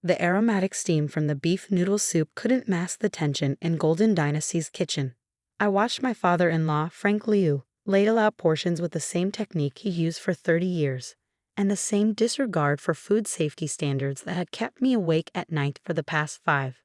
The aromatic steam from the beef noodle soup couldn't mask the tension in Golden Dynasty's kitchen. I watched my father-in-law, Frank Liu, ladle out portions with the same technique he used for 30 years, and the same disregard for food safety standards that had kept me awake at night for the past 5.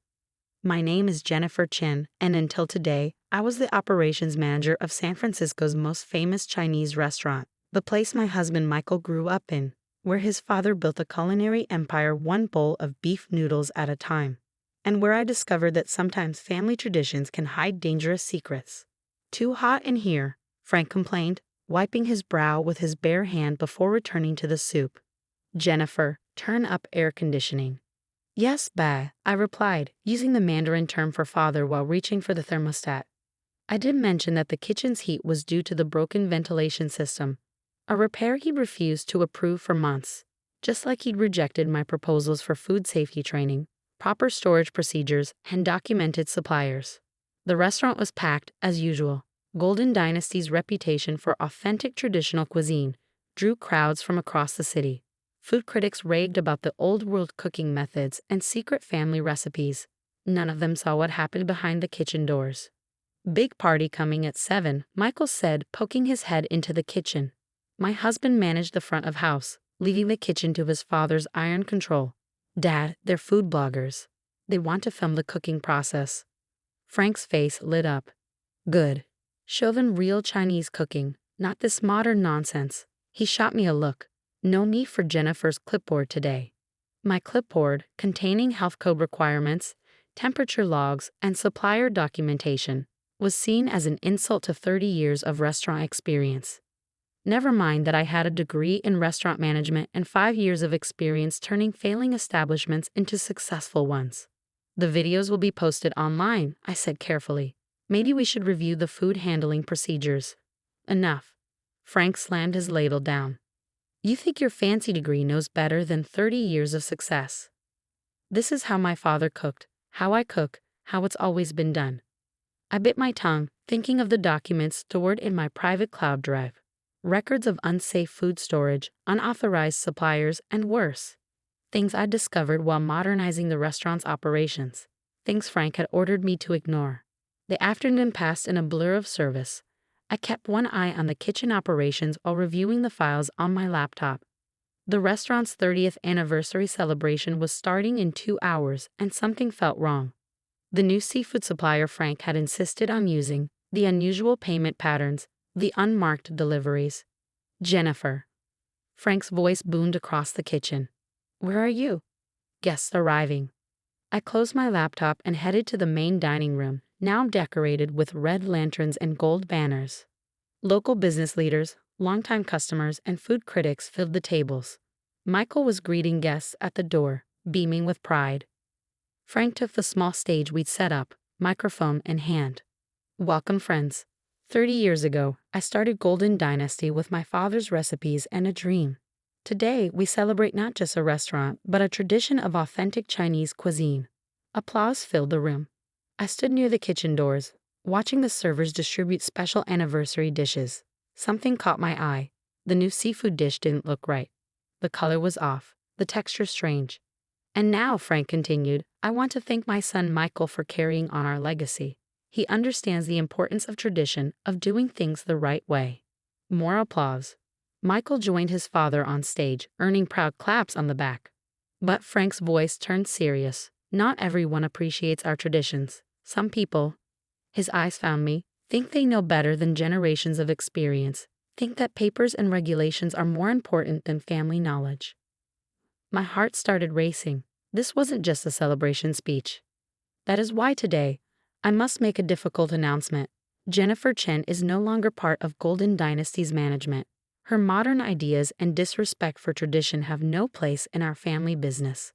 My name is Jennifer Chen, and until today, I was the operations manager of San Francisco's most famous Chinese restaurant, the place my husband Michael grew up in, where his father built a culinary empire one bowl of beef noodles at a time, and where I discovered that sometimes family traditions can hide dangerous secrets. "Too hot in here," Frank complained, wiping his brow with his bare hand before returning to the soup. "Jennifer, turn up air conditioning." "Yes, ba," I replied, using the Mandarin term for father while reaching for the thermostat. I did mention that the kitchen's heat was due to the broken ventilation system, a repair he'd refused to approve for months, just like he'd rejected my proposals for food safety training, proper storage procedures, and documented suppliers. The restaurant was packed, as usual. Golden Dynasty's reputation for authentic traditional cuisine drew crowds from across the city. Food critics raved about the old-world cooking methods and secret family recipes. None of them saw what happened behind the kitchen doors. "Big party coming at 7, Michael said, poking his head into the kitchen. My husband managed the front of house, leaving the kitchen to his father's iron control. "Dad, they're food bloggers. They want to film the cooking process." Frank's face lit up. "Good. Show them real Chinese cooking, not this modern nonsense." He shot me a look. No need for Jennifer's clipboard today. My clipboard, containing health code requirements, temperature logs, and supplier documentation, was seen as an insult to 30 years of restaurant experience. Never mind that I had a degree in restaurant management and 5 years of experience turning failing establishments into successful ones. "The videos will be posted online," I said carefully. "Maybe we should review the food handling procedures." "Enough." Frank slammed his ladle down. "You think your fancy degree knows better than 30 years of success. This is how my father cooked, how I cook, how it's always been done." I bit my tongue, thinking of the documents stored in my private cloud drive. Records of unsafe food storage, unauthorized suppliers, and worse. Things I'd discovered while modernizing the restaurant's operations. Things Frank had ordered me to ignore. The afternoon passed in a blur of service. I kept one eye on the kitchen operations while reviewing the files on my laptop. The restaurant's 30th anniversary celebration was starting in 2 hours, and something felt wrong. The new seafood supplier Frank had insisted on using, the unusual payment patterns, the unmarked deliveries. "Jennifer." Frank's voice boomed across the kitchen. "Where are you?" "Guests arriving." I closed my laptop and headed to the main dining room, now decorated with red lanterns and gold banners. Local business leaders, longtime customers, and food critics filled the tables. Michael was greeting guests at the door, beaming with pride. Frank took the small stage we'd set up, microphone in hand. "Welcome, friends. 30 years ago, I started Golden Dynasty with my father's recipes and a dream. Today, we celebrate not just a restaurant, but a tradition of authentic Chinese cuisine." Applause filled the room. I stood near the kitchen doors, watching the servers distribute special anniversary dishes. Something caught my eye. The new seafood dish didn't look right. The color was off, the texture strange. "And now," Frank continued, "I want to thank my son Michael for carrying on our legacy. He understands the importance of tradition, of doing things the right way." More applause. Michael joined his father on stage, earning proud claps on the back. But Frank's voice turned serious. "Not everyone appreciates our traditions. Some people," his eyes found me, "think they know better than generations of experience, think that papers and regulations are more important than family knowledge." My heart started racing. This wasn't just a celebration speech. That is why today, I must make a difficult announcement. Jennifer Chen is no longer part of Golden Dynasty's management. Her modern ideas and disrespect for tradition have no place in our family business.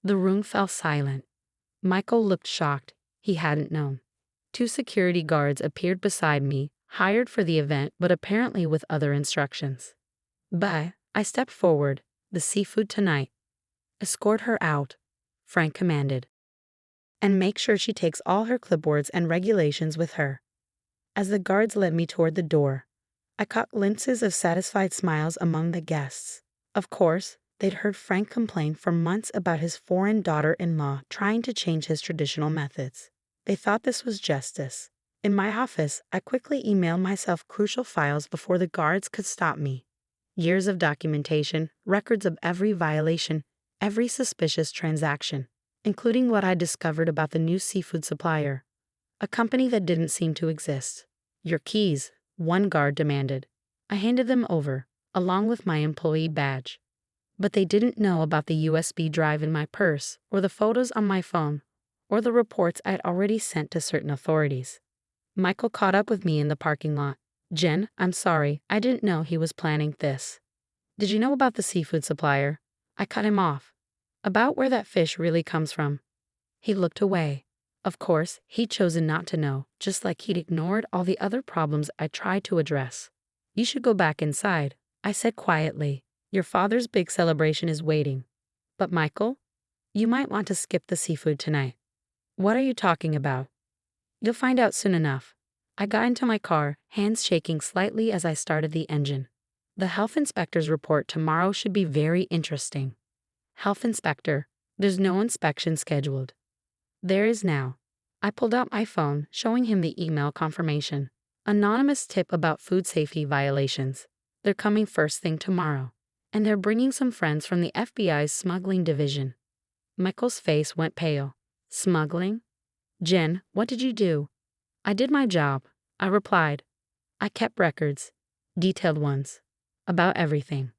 The room fell silent. Michael looked shocked. He hadn't known. 2 security guards appeared beside me, hired for the event but apparently with other instructions. "Bye." I stepped forward. "The seafood tonight." "Escort her out," Frank commanded. "And make sure she takes all her clipboards and regulations with her." As the guards led me toward the door, I caught glimpses of satisfied smiles among the guests. Of course, They'd heard Frank complain for months about his foreign daughter-in-law trying to change his traditional methods. They thought this was justice. In my office, I quickly emailed myself crucial files before the guards could stop me. Years of documentation, records of every violation, every suspicious transaction, including what I discovered about the new seafood supplier, a company that didn't seem to exist. "Your keys," one guard demanded. I handed them over, along with my employee badge. But they didn't know about the USB drive in my purse, or the photos on my phone, or the reports I'd already sent to certain authorities. Michael caught up with me in the parking lot. "Jen, I'm sorry, I didn't know he was planning this." "Did you know about the seafood supplier?" I cut him off. "About where that fish really comes from." He looked away. Of course, he'd chosen not to know, just like he'd ignored all the other problems I tried to address. "You should go back inside," I said quietly. "Your father's big celebration is waiting." "But Michael, you might want to skip the seafood tonight." "What are you talking about?" "You'll find out soon enough." I got into my car, hands shaking slightly as I started the engine. The health inspector's report tomorrow should be very interesting. "Health inspector, there's no inspection scheduled." "There is now." I pulled out my phone, showing him the email confirmation. "Anonymous tip about food safety violations. They're coming first thing tomorrow. And they're bringing some friends from the FBI's smuggling division." Michael's face went pale. "Smuggling? Jen, what did you do?" "I did my job," I replied. "I kept records, detailed ones, about everything."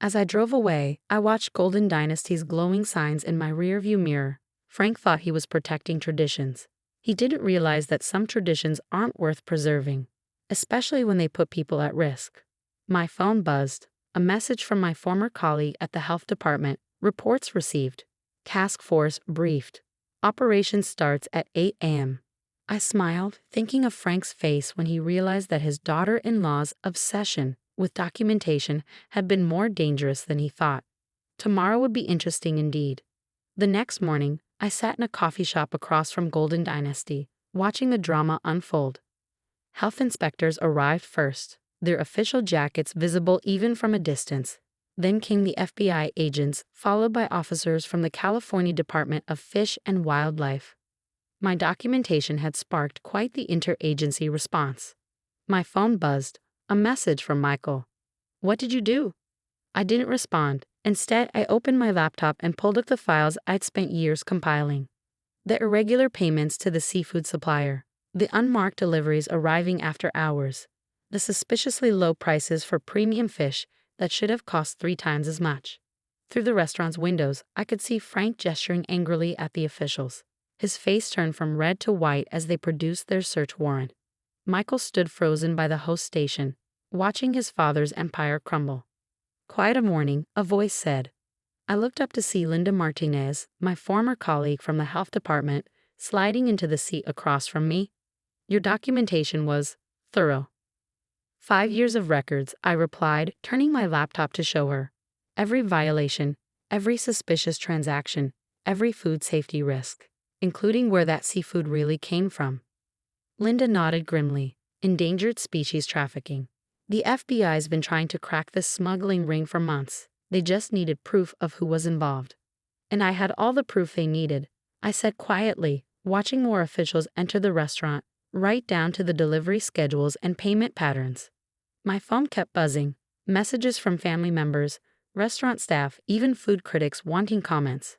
As I drove away, I watched Golden Dynasty's glowing signs in my rearview mirror. Frank thought he was protecting traditions. He didn't realize that some traditions aren't worth preserving, especially when they put people at risk. My phone buzzed. A message from my former colleague at the health department. "Reports received. Task force briefed. Operation starts at 8 a.m. I smiled, thinking of Frank's face when he realized that his daughter-in-law's obsession with documentation had been more dangerous than he thought. Tomorrow would be interesting indeed. The next morning, I sat in a coffee shop across from Golden Dynasty, watching the drama unfold. Health inspectors arrived first, their official jackets visible even from a distance. Then came the FBI agents, followed by officers from the California Department of Fish and Wildlife. My documentation had sparked quite the interagency response. My phone buzzed, a message from Michael. "What did you do?" I didn't respond. Instead, I opened my laptop and pulled up the files I'd spent years compiling. The irregular payments to the seafood supplier, the unmarked deliveries arriving after hours, the suspiciously low prices for premium fish that should have cost 3 times as much. Through the restaurant's windows, I could see Frank gesturing angrily at the officials. His face turned from red to white as they produced their search warrant. Michael stood frozen by the host station, watching his father's empire crumble. Quiet a morning, a voice said. I looked up to see Linda Martinez, my former colleague from the health department, sliding into the seat across from me. "Your documentation was thorough." 5 years of records, I replied, turning my laptop to show her. Every violation, every suspicious transaction, every food safety risk, including where that seafood really came from. Linda nodded grimly. Endangered species trafficking. The FBI's been trying to crack this smuggling ring for months. They just needed proof of who was involved. And I had all the proof they needed, I said quietly, watching more officials enter the restaurant, right down to the delivery schedules and payment patterns. My phone kept buzzing, messages from family members, restaurant staff, even food critics wanting comments.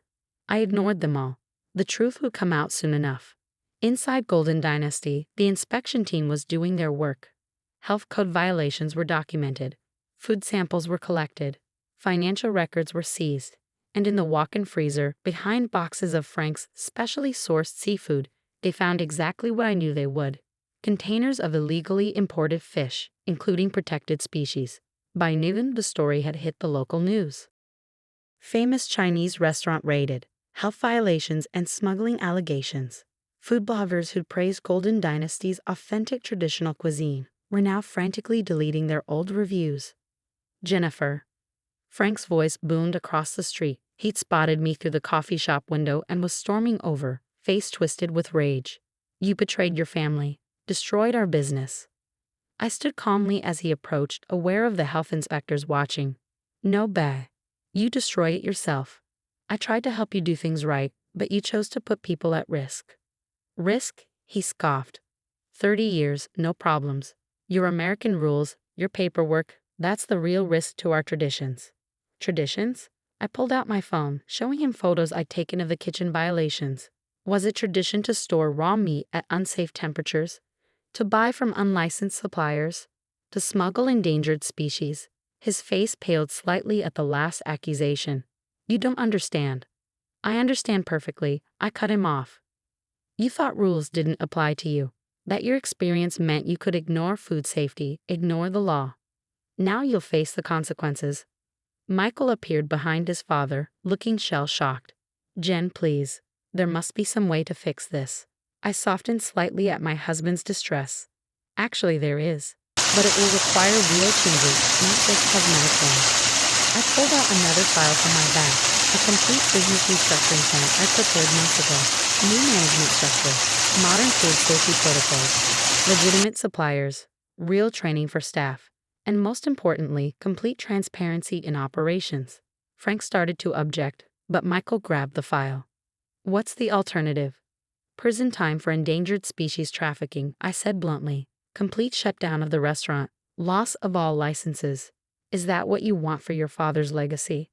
I ignored them all. The truth would come out soon enough. Inside Golden Dynasty, the inspection team was doing their work. Health code violations were documented, food samples were collected, financial records were seized, and in the walk-in freezer, behind boxes of Frank's specially sourced seafood, they found exactly what I knew they would. Containers of illegally imported fish, including protected species. By noon, the story had hit the local news. Famous Chinese restaurant raided, health violations and smuggling allegations. Food bloggers who'd praised Golden Dynasty's authentic traditional cuisine were now frantically deleting their old reviews. Jennifer. Frank's voice boomed across the street. He'd spotted me through the coffee shop window and was storming over, face twisted with rage. You betrayed your family, destroyed our business. I stood calmly as he approached, aware of the health inspectors watching. No, bae. You destroy it yourself. I tried to help you do things right, but you chose to put people at risk. Risk? He scoffed. 30 years, no problems. Your American rules, your paperwork, that's the real risk to our traditions. Traditions? I pulled out my phone, showing him photos I'd taken of the kitchen violations. Was it tradition to store raw meat at unsafe temperatures? To buy from unlicensed suppliers? To smuggle endangered species? His face paled slightly at the last accusation. You don't understand. I understand perfectly. I cut him off. You thought rules didn't apply to you. That your experience meant you could ignore food safety, ignore the law. Now you'll face the consequences. Michael appeared behind his father, looking shell-shocked. Jen, please. There must be some way to fix this. I softened slightly at my husband's distress. Actually, there is. But it will require real changes, not just cosmetic ones. I pulled out another file from my bag, a complete business restructuring plan I prepared months ago. New management structure, modern food safety protocols, legitimate suppliers, real training for staff, and most importantly, complete transparency in operations. Frank started to object, but Michael grabbed the file. What's the alternative? Prison time for endangered species trafficking, I said bluntly. Complete shutdown of the restaurant, loss of all licenses. Is that what you want for your father's legacy?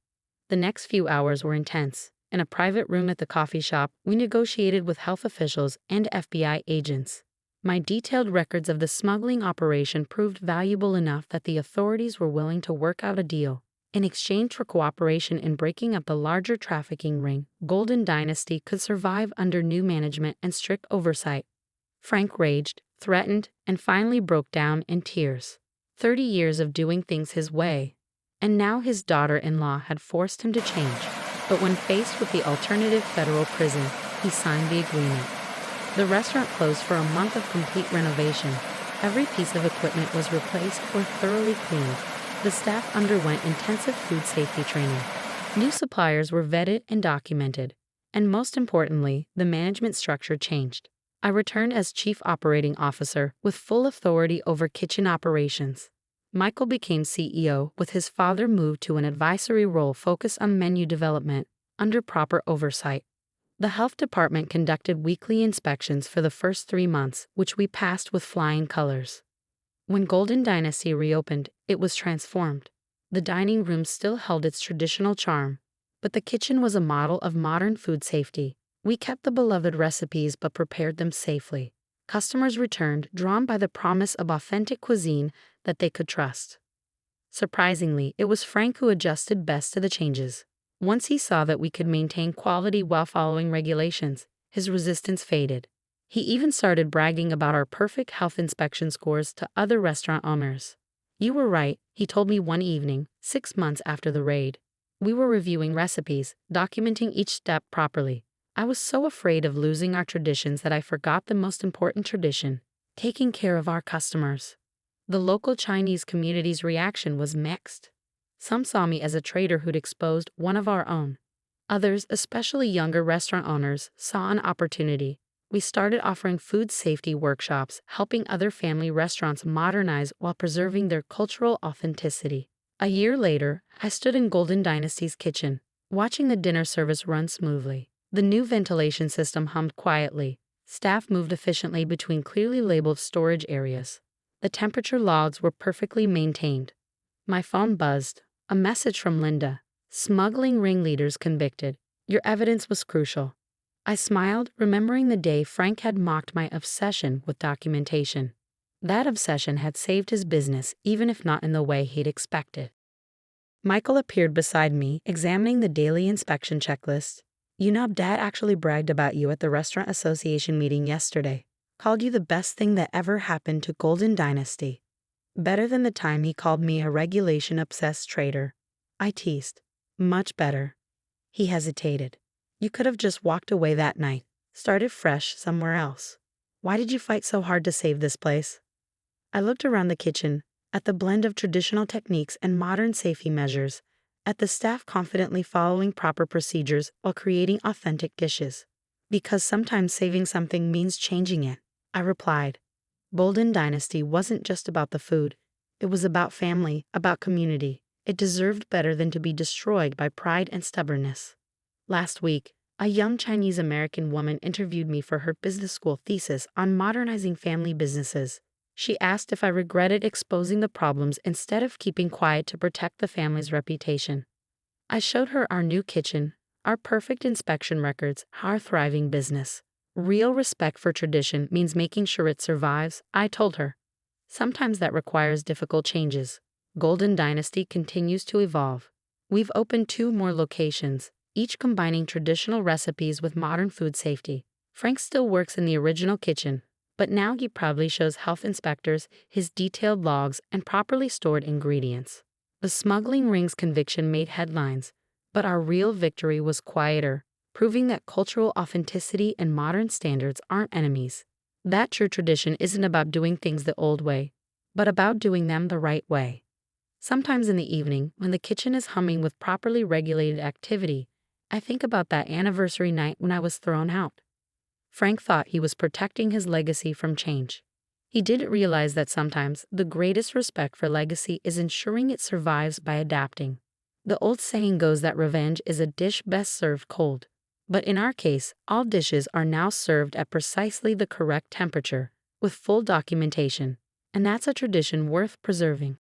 The next few hours were intense. In a private room at the coffee shop, we negotiated with health officials and FBI agents. My detailed records of the smuggling operation proved valuable enough that the authorities were willing to work out a deal. In exchange for cooperation in breaking up the larger trafficking ring, Golden Dynasty could survive under new management and strict oversight. Frank raged, threatened, and finally broke down in tears. 30 years of doing things his way. And now his daughter-in-law had forced him to change. But when faced with the alternative federal prison, he signed the agreement. The restaurant closed for a month of complete renovation. Every piece of equipment was replaced or thoroughly cleaned. The staff underwent intensive food safety training. New suppliers were vetted and documented. And most importantly, the management structure changed. I returned as Chief Operating Officer with full authority over kitchen operations. Michael became CEO, with his father moved to an advisory role focused on menu development, under proper oversight. The health department conducted weekly inspections for the first 3 months, which we passed with flying colors. When Golden Dynasty reopened, it was transformed. The dining room still held its traditional charm, but the kitchen was a model of modern food safety. We kept the beloved recipes but prepared them safely. Customers returned, drawn by the promise of authentic cuisine that they could trust. Surprisingly, it was Frank who adjusted best to the changes. Once he saw that we could maintain quality while following regulations, his resistance faded. He even started bragging about our perfect health inspection scores to other restaurant owners. You were right, he told me one evening, 6 months after the raid. We were reviewing recipes, documenting each step properly. I was so afraid of losing our traditions that I forgot the most important tradition, taking care of our customers. The local Chinese community's reaction was mixed. Some saw me as a traitor who'd exposed one of our own. Others, especially younger restaurant owners, saw an opportunity. We started offering food safety workshops, helping other family restaurants modernize while preserving their cultural authenticity. A year later, I stood in Golden Dynasty's kitchen, watching the dinner service run smoothly. The new ventilation system hummed quietly. Staff moved efficiently between clearly labeled storage areas. The temperature logs were perfectly maintained. My phone buzzed. A message from Linda. Smuggling ringleaders convicted. Your evidence was crucial. I smiled, remembering the day Frank had mocked my obsession with documentation. That obsession had saved his business, even if not in the way he'd expected. Michael appeared beside me, examining the daily inspection checklist. You know, Dad actually bragged about you at the Restaurant Association meeting yesterday. Called you the best thing that ever happened to Golden Dynasty. Better than the time he called me a regulation-obsessed traitor. I teased. Much better. He hesitated. You could have just walked away that night, started fresh somewhere else. Why did you fight so hard to save this place? I looked around the kitchen, at the blend of traditional techniques and modern safety measures, at the staff confidently following proper procedures while creating authentic dishes. Because sometimes saving something means changing it, I replied. Golden Dynasty wasn't just about the food. It was about family, about community. It deserved better than to be destroyed by pride and stubbornness. Last week, a young Chinese American woman interviewed me for her business school thesis on modernizing family businesses. She asked if I regretted exposing the problems instead of keeping quiet to protect the family's reputation. I showed her our new kitchen, our perfect inspection records, our thriving business. Real respect for tradition means making sure it survives, I told her. Sometimes that requires difficult changes. Golden Dynasty continues to evolve. We've opened 2 more locations, each combining traditional recipes with modern food safety. Frank still works in the original kitchen, but now he proudly shows health inspectors his detailed logs and properly stored ingredients. The smuggling ring's conviction made headlines, but our real victory was quieter, proving that cultural authenticity and modern standards aren't enemies. That true tradition isn't about doing things the old way, but about doing them the right way. Sometimes in the evening, when the kitchen is humming with properly regulated activity, I think about that anniversary night when I was thrown out. Frank thought he was protecting his legacy from change. He didn't realize that sometimes the greatest respect for legacy is ensuring it survives by adapting. The old saying goes that revenge is a dish best served cold. But in our case, all dishes are now served at precisely the correct temperature, with full documentation. And that's a tradition worth preserving.